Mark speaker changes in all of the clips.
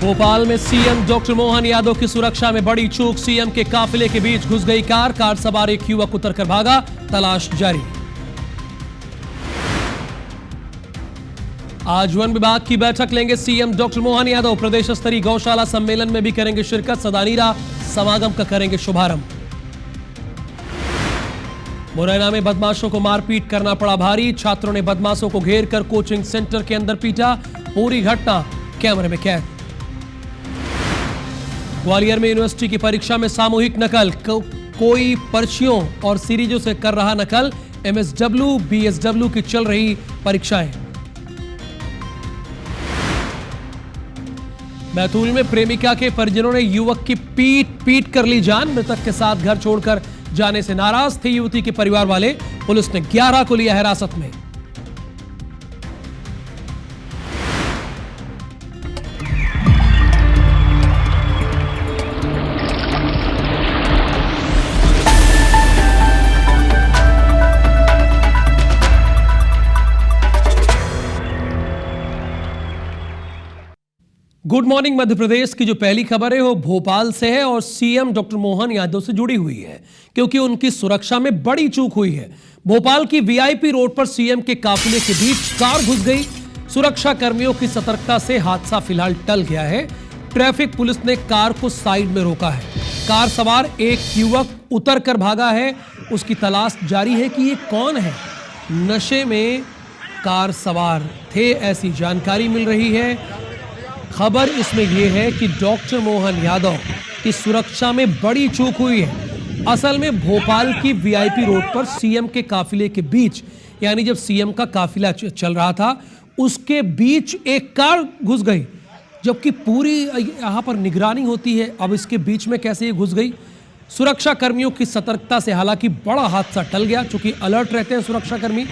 Speaker 1: भोपाल में CM doctor Mohan Yadav की सुरक्षा में बड़ी चूक। सीएम के काफिले के बीच घुस गई कार सवार एक युवक उतरकर भागा, तलाश जारी। आज वन विभाग की बैठक लेंगे सीएम डॉक्टर मोहन यादव। प्रदेश स्तरीय गौशाला सम्मेलन में भी करेंगे शिरकत। सदानीरा समागम का करेंगे शुभारंभ। मुरैना में बदमाशों को मारपीट करना पड़ा भारी। छात्रों ने बदमाशों को घेर कर कोचिंग सेंटर के अंदर पीटा। पूरी घटना कैमरे में कैद। ग्वालियर में यूनिवर्सिटी की परीक्षा में सामूहिक नकल। कोई पर्चियों और सीरीजों से कर रहा नकल। एमएसडब्ल्यू बीएसडब्ल्यू की चल रही परीक्षाएं। बैतूल में प्रेमिका के परिजनों ने युवक की पीट कर ली जान। मृतक के साथ घर छोड़कर जाने से नाराज थे युवती के परिवार वाले। पुलिस ने 11 को लिया हिरासत में। गुड मॉर्निंग मध्य प्रदेश की जो पहली खबर है वो भोपाल से है और सीएम डॉक्टर मोहन यादव से जुड़ी हुई है, क्योंकि उनकी सुरक्षा में बड़ी चूक हुई है। भोपाल की वीआईपी रोड पर सीएम के काफिले के बीच कार घुस गई। सुरक्षा कर्मियों की सतर्कता से हादसा फिलहाल टल गया है। ट्रैफिक पुलिस ने कार को साइड में रोका है। कार सवार एक युवक उतर कर भागा है। उसकी तलाश जारी है कि ये कौन है। नशे में कार सवार थे, ऐसी जानकारी मिल रही है। खबर इसमें यह है कि डॉक्टर मोहन यादव की सुरक्षा में बड़ी चूक हुई है। असल में भोपाल की वीआईपी रोड पर सीएम के काफिले के बीच, यानी जब सीएम का काफिला चल रहा था उसके बीच एक कार घुस गई, जबकि पूरी यहां पर निगरानी होती है। अब इसके बीच में कैसे ये घुस गई। सुरक्षा कर्मियों की सतर्कता से हालांकि बड़ा हादसा टल गया, चूंकि अलर्ट रहते हैं सुरक्षा कर्मी।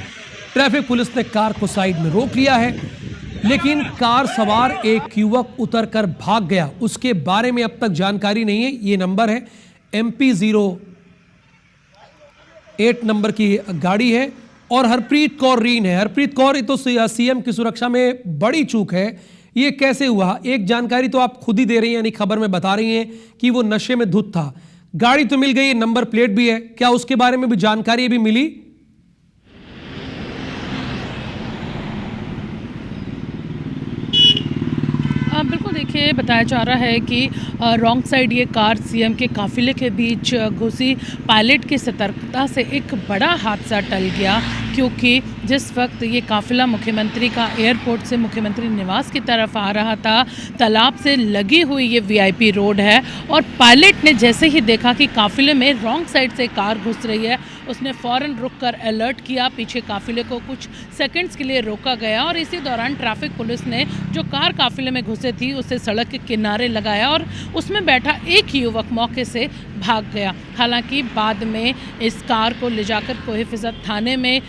Speaker 1: ट्रैफिक पुलिस ने कार को साइड में रोक लिया है, लेकिन कार सवार एक युवक उतरकर भाग गया। उसके बारे में अब तक जानकारी नहीं है। ये नंबर है MP08 नंबर की गाड़ी है और हरप्रीत कौर रीन है। हरप्रीत कौर, तो सीएम की सुरक्षा में बड़ी चूक है। ये कैसे हुआ? एक जानकारी तो आप खुद ही दे रही हैं, यानी खबर में बता रही हैं कि वो नशे में धुत था। गाड़ी तो मिल गई, नंबर प्लेट भी है, क्या उसके बारे में भी जानकारी भी मिली?
Speaker 2: बिल्कुल, देखिए बताया जा रहा है कि रॉन्ग साइड ये कार सीएम के काफिले के बीच घुसी। पायलट की सतर्कता से एक बड़ा हादसा टल गया, क्योंकि जिस वक्त ये काफिला मुख्यमंत्री का एयरपोर्ट से मुख्यमंत्री निवास की तरफ आ रहा था, तालाब से लगी हुई ये वीआईपी रोड है, और पायलट ने जैसे ही देखा कि काफिले में रॉन्ग साइड से कार घुस रही है, उसने फ़ौरन रुककर अलर्ट किया। पीछे काफिले को कुछ सेकंड्स के लिए रोका गया और इसी दौरान ट्रैफिक पुलिस ने जो कार काफिले में घुसे थी उसे सड़क के किनारे लगाया और उसमें बैठा एक युवक मौके से भाग गया। हालांकि बाद में इस कार को ले जाकर कोहे-फिज़त थाने में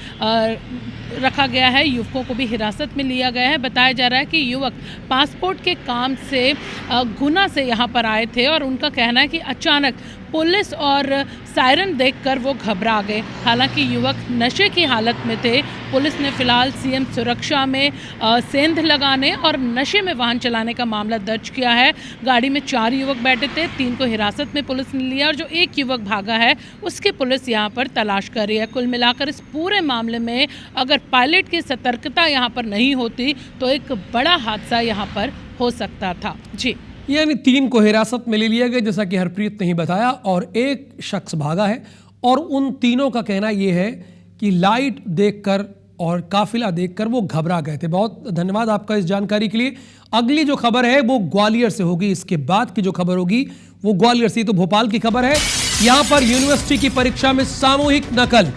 Speaker 2: रखा गया है। युवकों को भी हिरासत में लिया गया है। बताया जा रहा है कि युवक पासपोर्ट के काम से गुना से यहाँ पर आए थे और उनका कहना है कि अचानक पुलिस और सायरन देखकर वो घबरा गए। हालांकि युवक नशे की हालत में थे। पुलिस ने फिलहाल सीएम सुरक्षा में सेंध लगाने और नशे में वाहन चलाने का मामला दर्ज किया है। गाड़ी में 4 युवक बैठे थे, 3 को हिरासत में पुलिस ने लिया और जो एक युवक भागा है उसकी पुलिस यहाँ पर तलाश कर रही है। कुल मिलाकर इस पूरे मामले में अगर पायलट की सतर्कता यहाँ पर नहीं होती तो एक बड़ा हादसा यहाँ पर हो सकता था। जी,
Speaker 1: यानी 3 को हिरासत में ले लिया गया, जैसा कि हरप्रीत ने ही बताया, और एक शख्स भागा है। और उन तीनों का कहना यह है कि लाइट देखकर और काफिला देखकर वो घबरा गए थे। बहुत धन्यवाद आपका इस जानकारी के लिए। अगली जो खबर है वो ग्वालियर से होगी। इसके बाद की जो खबर होगी वो ग्वालियर से। तो भोपाल की खबर है, यहां पर यूनिवर्सिटी की परीक्षा में सामूहिक नकल,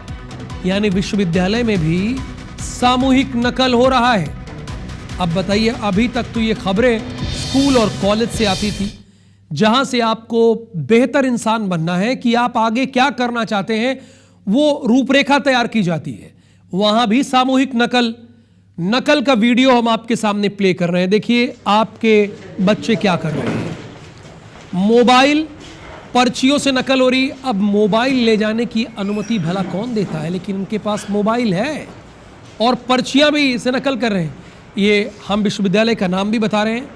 Speaker 1: यानी विश्वविद्यालय में भी सामूहिक नकल हो रहा है। अब बताइए, अभी तक तो ये खबरें स्कूल और कॉलेज से आती थी, जहां से आपको बेहतर इंसान बनना है, कि आप आगे क्या करना चाहते हैं, वो रूपरेखा तैयार की जाती है। वहां भी सामूहिक नकल का वीडियो हम आपके सामने प्ले कर रहे हैं। देखिए आपके बच्चे क्या कर रहे हैं। मोबाइल पर्चियों से नकल हो रही। अब मोबाइल ले जाने की अनुमति भला कौन देता है, लेकिन उनके पास मोबाइल है और पर्चियां भी से नकल कर रहे हैं। ये हम विश्वविद्यालय का नाम भी बता रहे हैं,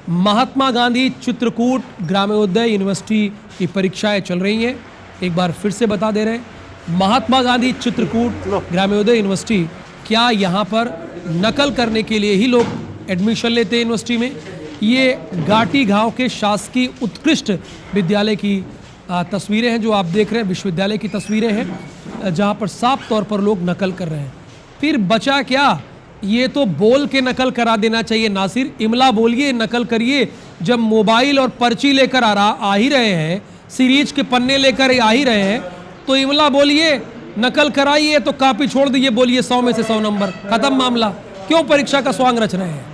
Speaker 1: महात्मा गांधी चित्रकूट ग्रामोदय यूनिवर्सिटी की परीक्षाएं चल रही हैं। एक बार फिर से बता दे रहे हैं, महात्मा गांधी चित्रकूट ग्रामोदय यूनिवर्सिटी, क्या यहाँ पर नकल करने के लिए ही लोग एडमिशन लेते हैं यूनिवर्सिटी में? ये घाटी गांव के शासकीय उत्कृष्ट विद्यालय की तस्वीरें हैं जो आप देख रहे हैं, विश्वविद्यालय की तस्वीरें हैं जहाँ पर साफ तौर पर लोग नकल कर रहे हैं। फिर बचा क्या? ये तो बोल के नकल करा देना चाहिए। नासिर, इमला बोलिए, नकल करिए। जब मोबाइल और पर्ची लेकर आ ही रहे हैं, सीरीज के पन्ने लेकर आ ही रहे हैं, तो इमला बोलिए, नकल कराइए, तो कॉपी छोड़ दीजिए, बोलिए 100 में से 100 नंबर, खत्म मामला। क्यों परीक्षा का स्वांग रच रहे हैं?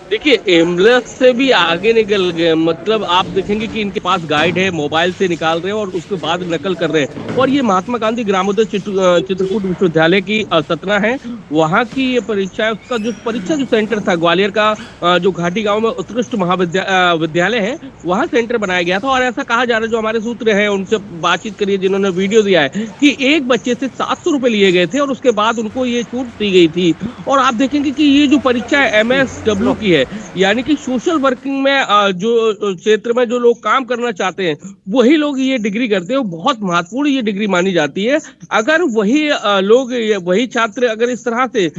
Speaker 3: देखिए, एमलेस से भी आगे निकल गए। मतलब आप देखेंगे कि इनके पास गाइड है, मोबाइल से निकाल रहे हैं और उसके बाद नकल कर रहे हैं। और ये महात्मा गांधी ग्रामोदय चित्रकूट विश्वविद्यालय की सतना है, वहाँ की ये परीक्षा है। उसका जो परीक्षा जो सेंटर था ग्वालियर का, जो घाटी गांव में उत्कृष्ट विद्यालय है, वहाँ सेंटर बनाया गया था। और ऐसा कहा जा रहा है, जो हमारे सूत्र हैं उनसे बातचीत करिए जिन्होंने वीडियो दिया है, कि एक बच्चे से 700 रुपए लिए गए थे और उसके बाद उनको ये छूट दी गई थी। और आप देखेंगे कि ये जो परीक्षा है MSW की है, यानी कि सोशल वर्किंग में जो क्षेत्र में जो लोग काम करना चाहते हैं वही लोग ये डिग्री करते हैं। बहुत महत्वपूर्ण ये डिग्री मानी जाती है। अगर वही लोग, वही छात्र अगर इस तरह से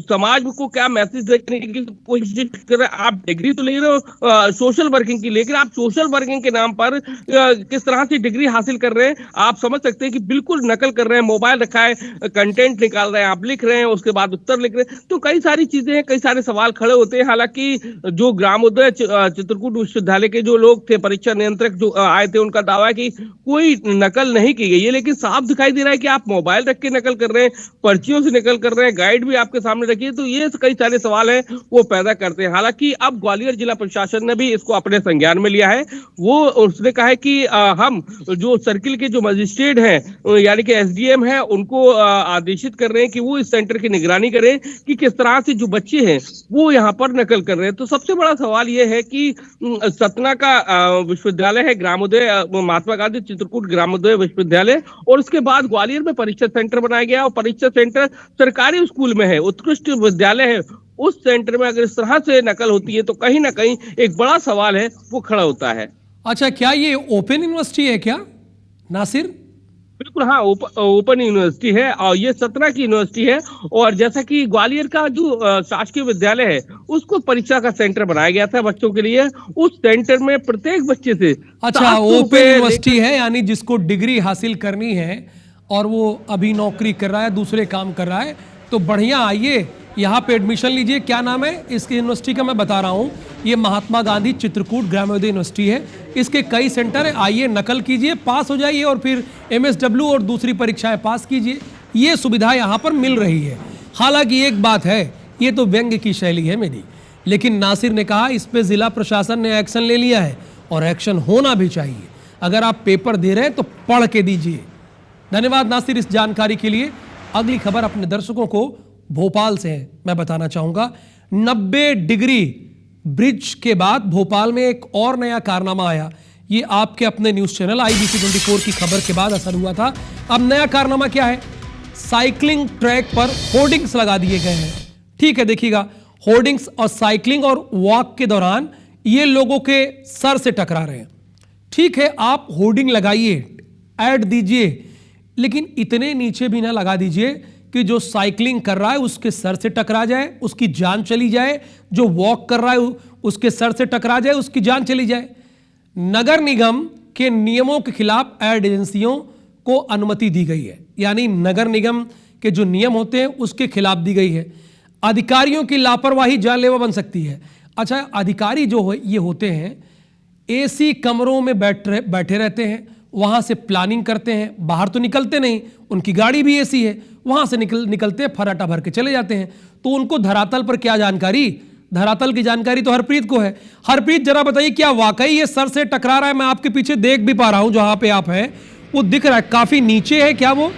Speaker 3: समाज को क्या मैसेज देने की कोशिश कर रहे हैं, आप डिग्री तो ले रहे हो सोशल वर्किंग की, लेकिन आप सोशल वर्किंग के नाम पर किस तरह से डिग्री हासिल कर रहे हैं, आप समझ सकते हैं कि बिल्कुल नकल कर रहे हैं। मोबाइल रखा है, कंटेंट निकाल रहे हैं, आप लिख रहे हैं, उसके बाद उत्तर लिख रहे हैं। तो कई सारी चीजें हैं, कई सारे सवाल खड़े होते हैं। हालांकि जो ग्रामोदय चित्रकूट विश्वविद्यालय के जो लोग थे, परीक्षा नियंत्रक जो आए थे, उनका दावा है कि कोई नकल नहीं की गई है। लेकिन साफ दिखाई दे रहा है कि आप मोबाइल रख के नकल कर रहे हैं, पर्चियों से नकल कर रहे हैं, गाइड भी आपके सामने रखी है। तो ये कई सारे सवाल हैं वो पैदा करते हैं। हालांकि अब ग्वालियर जिला प्रशासन ने भी इसको अपने संज्ञान में लिया है। वो उसने कहा है कि हम जो सर्किल के जो मजिस्ट्रेट हैं, यानी कि SDM है, उनको आदेशित कर रहे हैं कि वो इस सेंटर की निगरानी करें कि किस तरह से जो बच्चे हैं वो यहाँ पर नकल कर रहे हैं। तो सबसे बड़ा सवाल ये है कि सतना का विश्वविद्यालय है ग्रामोदय, महात्मा गांधी चित्रकूट ग्रामोदय विश्वविद्यालय, और उसके बाद ग्वालियर में परीक्षा सेंटर बनाया गया। और परीक्षा सेंटर सरकारी स्कूल में है, उत्कृष्ट विद्यालय है, उस सेंटर में अगर इस तरह से नकल होती है तो कहीं ना कहीं एक बड़ा सवाल है वो खड़ा होता है।
Speaker 1: अच्छा, क्या ये ओपन यूनिवर्सिटी है क्या नासिर?
Speaker 3: बिल्कुल, हाँ, ओपन यूनिवर्सिटी है और ये सतना की यूनिवर्सिटी है। और जैसा कि ग्वालियर का जो शासकीय विद्यालय है, उसको परीक्षा का सेंटर बनाया गया था बच्चों के लिए। उस सेंटर में प्रत्येक बच्चे से,
Speaker 1: अच्छा, ओपन यूनिवर्सिटी है, यानी जिसको डिग्री हासिल करनी है और वो अभी नौकरी कर रहा है, दूसरे काम कर रहा है, तो बढ़िया, आइए यहाँ पे एडमिशन लीजिए। क्या नाम है इसकी यूनिवर्सिटी का? मैं बता रहा हूँ, ये महात्मा गांधी चित्रकूट ग्रामोदय यूनिवर्सिटी है। इसके कई सेंटर है, आइए नकल कीजिए, पास हो जाइए और फिर MSW और दूसरी परीक्षाएं पास कीजिए। ये सुविधा यहाँ पर मिल रही है। हालांकि एक बात है, ये तो व्यंग्य की शैली है मेरी, लेकिन नासिर ने कहा इस पे जिला प्रशासन ने एक्शन ले लिया है और एक्शन होना भी चाहिए। अगर आप पेपर दे रहे हैं तो पढ़ के दीजिए। धन्यवाद नासिर इस जानकारी के लिए। अगली खबर अपने दर्शकों को भोपाल से है। मैं बताना चाहूंगा, 90 डिग्री ब्रिज के बाद भोपाल में एक और नया कारनामा आया। ये आपके अपने न्यूज चैनल IBC 24 की खबर के बाद असर हुआ था। अब नया कारनामा क्या है? साइकिलिंग ट्रैक पर होर्डिंग्स लगा दिए गए हैं। ठीक है, देखिएगा, होर्डिंग्स और साइकिलिंग और वॉक के दौरान ये लोगों के सर से टकरा रहे हैं। ठीक है, आप होर्डिंग लगाइए, ऐड दीजिए, लेकिन इतने नीचे भी ना लगा दीजिए कि जो साइकिलिंग कर रहा है उसके सर से टकरा जाए, उसकी जान चली जाए, जो वॉक कर रहा है उसके सर से टकरा जाए, उसकी जान चली जाए। नगर निगम के नियमों के खिलाफ एड एजेंसियों को अनुमति दी गई है, यानी नगर निगम के जो नियम होते हैं उसके खिलाफ दी गई है। अधिकारियों की लापरवाही जानलेवा बन सकती है। अच्छा, अधिकारी जो ये होते हैं AC कमरों में बैठे रहते हैं, वहाँ से प्लानिंग करते हैं, बाहर तो निकलते नहीं, उनकी गाड़ी भी AC है, वहाँ से निकलते फराटा भर के चले जाते हैं। तो उनको धरातल पर क्या जानकारी? धरातल की जानकारी तो हरप्रीत को है। हरप्रीत, जरा बताइए, क्या वाकई ये सर से टकरा रहा है? मैं आपके पीछे देख भी पा रहा हूँ, जहाँ पे आप हैं वो दिख रहा है, काफी नीचे है क्या वो?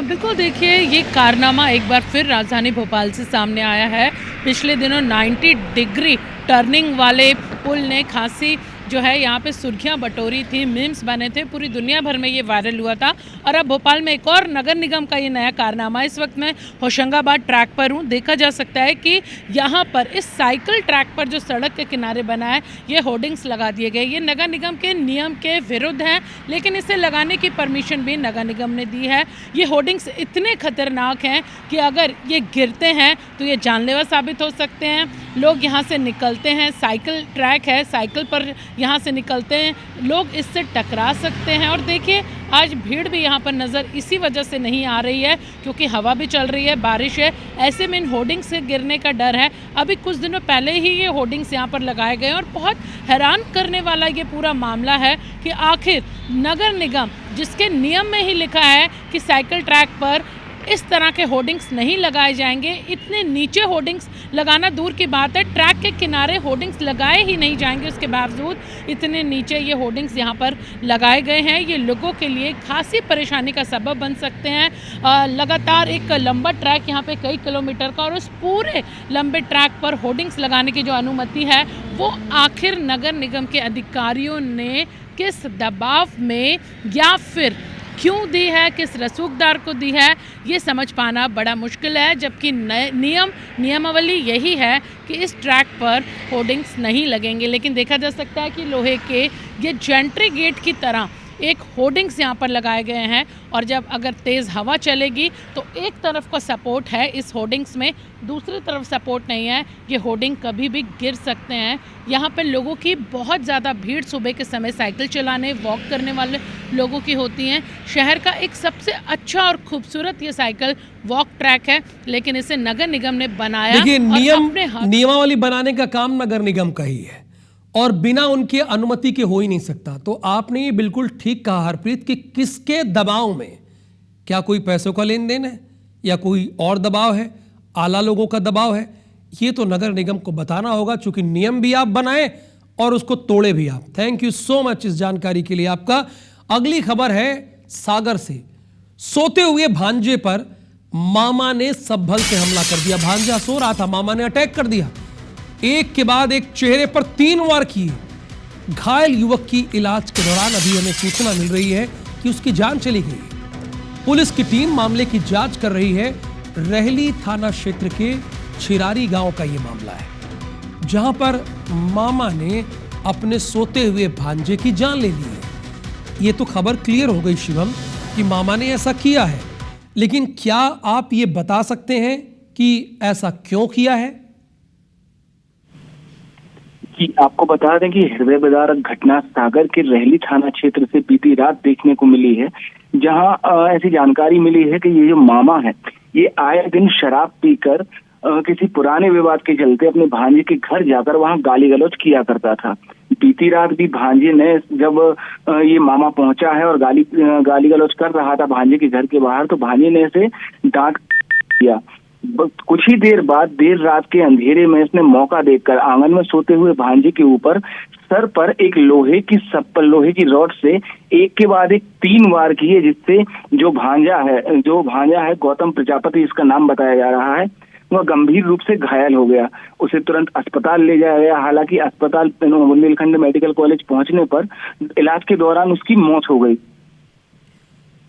Speaker 2: बिल्कुल, देखिए, ये कारनामा एक बार फिर राजधानी भोपाल से सामने आया है। पिछले दिनों 90 डिग्री टर्निंग वाले पुल ने खासी जो है यहाँ पे सुर्खियाँ बटोरी थी, मीम्स बने थे, पूरी दुनिया भर में ये वायरल हुआ था। और अब भोपाल में एक और नगर निगम का ये नया कारनामा। इस वक्त मैं होशंगाबाद ट्रैक पर हूँ। देखा जा सकता है कि यहाँ पर इस साइकिल ट्रैक पर जो सड़क के किनारे बना है, ये होर्डिंग्स लगा दिए गए। ये नगर निगम के नियम के विरुद्ध हैं, लेकिन इसे लगाने की परमिशन भी नगर निगम ने दी है। ये होर्डिंग्स इतने खतरनाक हैं कि अगर ये गिरते हैं तो ये जानलेवा साबित हो सकते हैं। लोग यहाँ से निकलते हैं, साइकिल ट्रैक है, साइकिल पर यहाँ से निकलते हैं, लोग इससे टकरा सकते हैं। और देखिए आज भीड़ भी यहाँ पर नज़र इसी वजह से नहीं आ रही है, क्योंकि हवा भी चल रही है, बारिश है, ऐसे में इन होर्डिंग्स से गिरने का डर है। अभी कुछ दिनों पहले ही ये होर्डिंग्स यहाँ पर लगाए गए और बहुत हैरान करने वाला ये पूरा मामला है कि आखिर नगर निगम, जिसके नियम में ही लिखा है कि साइकिल ट्रैक पर इस तरह के होर्डिंग्स नहीं लगाए जाएंगे, इतने नीचे होर्डिंग्स लगाना दूर की बात है, ट्रैक के किनारे होर्डिंग्स लगाए ही नहीं जाएंगे, उसके बावजूद इतने नीचे ये होर्डिंग्स यहाँ पर लगाए गए हैं। ये लोगों के लिए खासी परेशानी का सबब बन सकते हैं। लगातार एक लंबा ट्रैक यहाँ पे कई किलोमीटर का, और उस पूरे लंबे ट्रैक पर होर्डिंग्स लगाने की जो अनुमति है वो आखिर नगर निगम के अधिकारियों ने किस दबाव में या फिर क्यों दी है, किस रसूखदार को दी है, ये समझ पाना बड़ा मुश्किल है। जबकि नियमावली यही है कि इस ट्रैक पर होर्डिंग्स नहीं लगेंगे। लेकिन देखा जा सकता है कि लोहे के ये जेंट्री गेट की तरह एक होर्डिंग्स यहाँ पर लगाए गए हैं, और जब अगर तेज़ हवा चलेगी तो एक तरफ का सपोर्ट है इस होर्डिंग्स में, दूसरी तरफ सपोर्ट नहीं है। ये होर्डिंग कभी भी गिर सकते हैं। यहाँ पर लोगों की बहुत ज़्यादा भीड़ सुबह के समय साइकिल चलाने, वॉक करने वाले लोगों की होती हैं। शहर का एक सबसे अच्छा और खूबसूरत ये साइकिल वॉक ट्रैक है, लेकिन इसे नगर निगम ने बनाया।
Speaker 1: देखिए,
Speaker 2: और
Speaker 1: नियमावली बनाने का काम नगर निगम का ही है और बिना उनकी अनुमति के हो ही नहीं सकता। तो आपने ये बिल्कुल ठीक कहा हरप्रीत कि किसके दबाव में, क्या कोई पैसों का लेन देन है या कोई और दबाव है, आला लोगों का दबाव है, ये तो नगर निगम को बताना होगा, क्योंकि नियम भी आप बनाए और उसको तोड़े भी आप। थैंक यू सो मच इस जानकारी के लिए आपका। अगली खबर है सागर से। सोते हुए भांजे पर मामा ने सबल से हमला कर दिया। भांजा सो रहा था, मामा ने अटैक कर दिया, एक के बाद एक चेहरे पर 3 वार किए। घायल युवक की इलाज के दौरान अभी हमें सूचना मिल रही है कि उसकी जान चली गई। पुलिस की टीम मामले की जांच कर रही है। रहली थाना क्षेत्र के छिरारी गांव का यह मामला है, जहां पर मामा ने अपने सोते हुए भांजे की जान ले ली है। यह तो खबर क्लियर हो गई शिवम कि मामा ने ऐसा किया है, लेकिन क्या आप ये बता सकते हैं कि ऐसा क्यों किया है?
Speaker 4: कि आपको बता दें कि हृदय विदारक घटना सागर के रहली थाना क्षेत्र से बीती रात देखने को मिली है, जहां ऐसी जानकारी मिली है कि ये जो मामा है, ये आए दिन शराब पीकर किसी पुराने विवाद के चलते अपने भांजे के घर जाकर वहां गाली गलौज किया करता था। बीती रात भी भांजे ने, जब ये मामा पहुंचा है और गाली गलौज कर रहा था भांजे के घर के बाहर, तो भांजे ने इसे डांट दिया। कुछ ही देर बाद देर रात के अंधेरे में इसने मौका देखकर आंगन में सोते हुए भांजे के ऊपर सर पर एक लोहे की रॉड से एक के बाद एक 3 वार किए, जिससे जो भांजा है गौतम प्रजापति, इसका नाम बताया जा रहा है, वह गंभीर रूप से घायल हो गया। उसे तुरंत अस्पताल ले जाया गया। हालांकि अस्पताल बुंदेलखंड मेडिकल कॉलेज पहुंचने पर इलाज के दौरान उसकी मौत हो गई।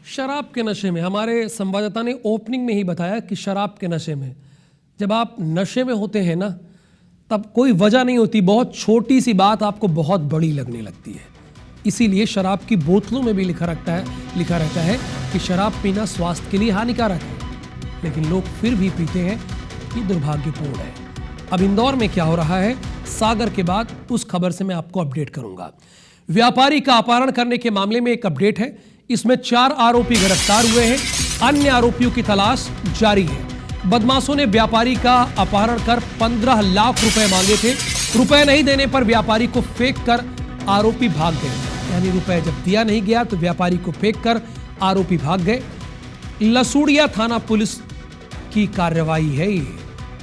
Speaker 1: शराब के नशे में, हमारे संवाददाता ने ओपनिंग में ही बताया कि शराब के नशे में, जब आप नशे में होते हैं ना, तब कोई वजह नहीं होती, बहुत छोटी सी बात आपको बहुत बड़ी लगने लगती है। इसीलिए शराब की बोतलों में भी लिखा रहता है कि शराब पीना स्वास्थ्य के लिए हानिकारक है, लेकिन लोग फिर भी पीते हैं। ये दुर्भाग्यपूर्ण है। अब इंदौर में क्या हो रहा है, सागर के बाद उस खबर से मैं आपको अपडेट करूंगा। व्यापारी का अपहरण करने के मामले में एक अपडेट है। इसमें 4 आरोपी गिरफ्तार हुए हैं, अन्य आरोपियों की तलाश जारी है। बदमाशों ने व्यापारी का अपहरण कर 15 लाख रुपए मांगे थे। रुपए नहीं देने पर व्यापारी को फेंक कर आरोपी भाग गए। यानी रुपए जब दिया नहीं गया तो व्यापारी को फेंक कर आरोपी भाग गए। लसूड़िया थाना पुलिस की कार्रवाई है ये।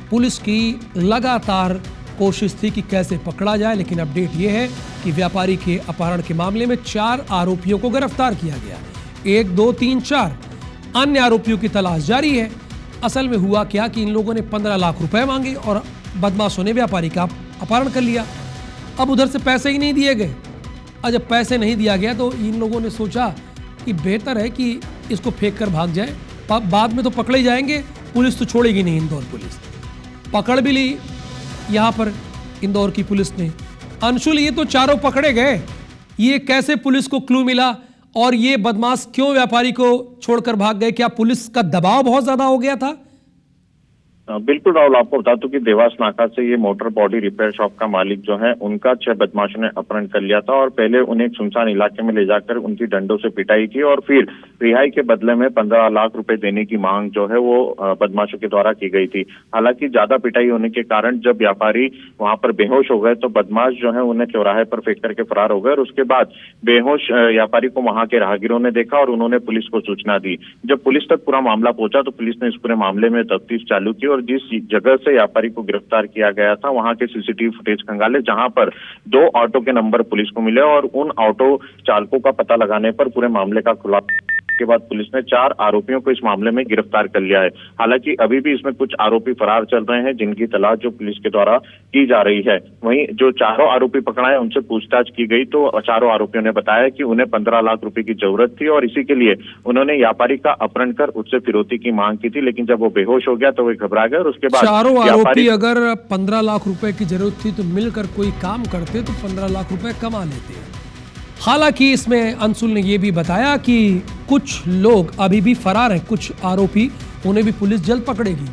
Speaker 1: पुलिस की लगातार कोशिश थी कि कैसे पकड़ा जाए, लेकिन अपडेट ये है कि व्यापारी के अपहरण के मामले में 4 आरोपियों को गिरफ्तार किया गया। 1, 2, 3, 4 अन्य आरोपियों की तलाश जारी है। असल में हुआ क्या कि इन लोगों ने 15 लाख रुपए मांगे और बदमाशों ने व्यापारी का अपहरण कर लिया। अब उधर से पैसे ही नहीं दिए गए और जब पैसे नहीं दिया गया तो इन लोगों ने सोचा कि बेहतर है कि इसको फेंक कर भाग जाए, बाद में तो पकड़े जाएंगे, पुलिस तो छोड़ेगी नहीं। इंदौर पुलिस पकड़ भी ली यहाँ पर इंदौर की पुलिस ने। अंशुल, ये तो चारों पकड़े गए, ये कैसे पुलिस को क्लू मिला और ये बदमाश क्यों व्यापारी को छोड़कर भाग गए? क्या पुलिस का दबाव बहुत ज्यादा हो गया था?
Speaker 5: बिल्कुल राहुल, आपको बता दूं कि देवास नाका से ये मोटर बॉडी रिपेयर शॉप का मालिक जो है उनका 6 बदमाशों ने अपहरण कर लिया था और पहले उन्हें एक सुनसान इलाके में ले जाकर उनकी डंडों से पिटाई की और फिर रिहाई के बदले में 15 लाख रुपए देने की मांग जो है वो बदमाशों के द्वारा की गई थी। हालांकि ज्यादा पिटाई होने के कारण जब व्यापारी वहां पर बेहोश हो गए तो बदमाश जो है उन्हें चौराहे पर फेंक करके फरार हो गए और उसके बाद बेहोश व्यापारी को वहां के राहगीरों ने देखा और उन्होंने पुलिस को सूचना दी। जब पुलिस तक पूरा मामला पहुंचा तो पुलिस ने इस पूरे मामले में तफ्तीश चालू की और जिस जगह से व्यापारी को गिरफ्तार किया गया था वहां के सीसीटीवी फुटेज खंगाले, जहां पर 2 ऑटो के नंबर पुलिस को मिले और उन ऑटो चालकों का पता लगाने पर पूरे मामले का खुलासा के बाद पुलिस ने 4 आरोपियों को इस मामले में गिरफ्तार कर लिया है। हालांकि अभी भी इसमें कुछ आरोपी फरार चल रहे हैं जिनकी तलाश जो पुलिस के द्वारा की जा रही है। वहीं जो 4 आरोपी पकड़ाए उनसे पूछताछ की गई तो 4 आरोपियों ने बताया कि उन्हें 15 लाख रुपए की जरूरत थी और इसी के लिए उन्होंने व्यापारी का अपहरण कर उससे फिरौती की मांग की थी, लेकिन जब वो बेहोश हो गया तो वो घबरा गए और उसके बाद
Speaker 1: चारों आरोपी अगर 15 लाख रुपए की जरूरत थी तो मिलकर कोई काम करते तो 15 लाख रुपए कमा लेते। हालांकि इसमें अंशुल ने यह भी बताया कि कुछ लोग अभी भी फरार हैं, कुछ आरोपी, उन्हें भी पुलिस जल्द पकड़ेगी।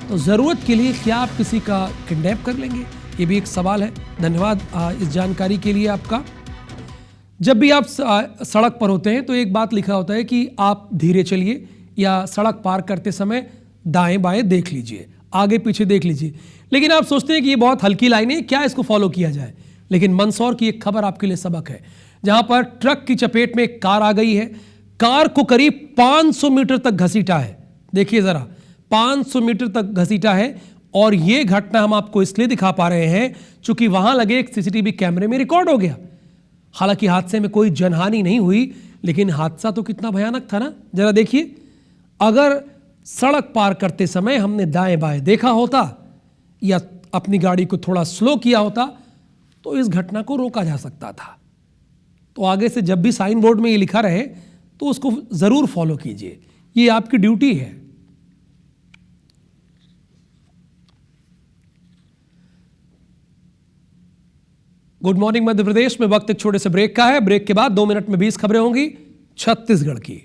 Speaker 1: तो जरूरत के लिए क्या आप किसी का किडनैप कर लेंगे? ये भी एक सवाल है। धन्यवाद इस जानकारी के लिए आपका। जब भी आप सड़क पर होते हैं तो एक बात लिखा होता है कि आप धीरे चलिए या सड़क पार करते समय दाएं बाएं देख लीजिए, आगे पीछे देख लीजिए। लेकिन आप सोचते हैं कि ये बहुत हल्की लाइन है, क्या इसको फॉलो किया जाए? लेकिन मंदसौर की एक खबर आपके लिए सबक है, जहां पर ट्रक की चपेट में एक कार आ गई है। कार को करीब 500 मीटर तक घसीटा है। देखिए जरा, 500 मीटर तक घसीटा है और यह घटना हम आपको इसलिए दिखा पा रहे हैं क्योंकि वहां लगे एक सीसीटीवी कैमरे में रिकॉर्ड हो गया। हालांकि हादसे में कोई जनहानि नहीं हुई, लेकिन हादसा तो कितना भयानक था ना। जरा देखिए, अगर सड़क पार करते समय हमने दाएं बाएं देखा होता या अपनी गाड़ी को थोड़ा स्लो किया होता तो इस घटना को रोका जा सकता था। तो आगे से जब भी साइन बोर्ड में ये लिखा रहे तो उसको जरूर फॉलो कीजिए, ये आपकी ड्यूटी है। गुड मॉर्निंग मध्य प्रदेश में वक्त एक छोटे से ब्रेक का है। ब्रेक के बाद 2 मिनट में 20 खबरें होंगी छत्तीसगढ़ की।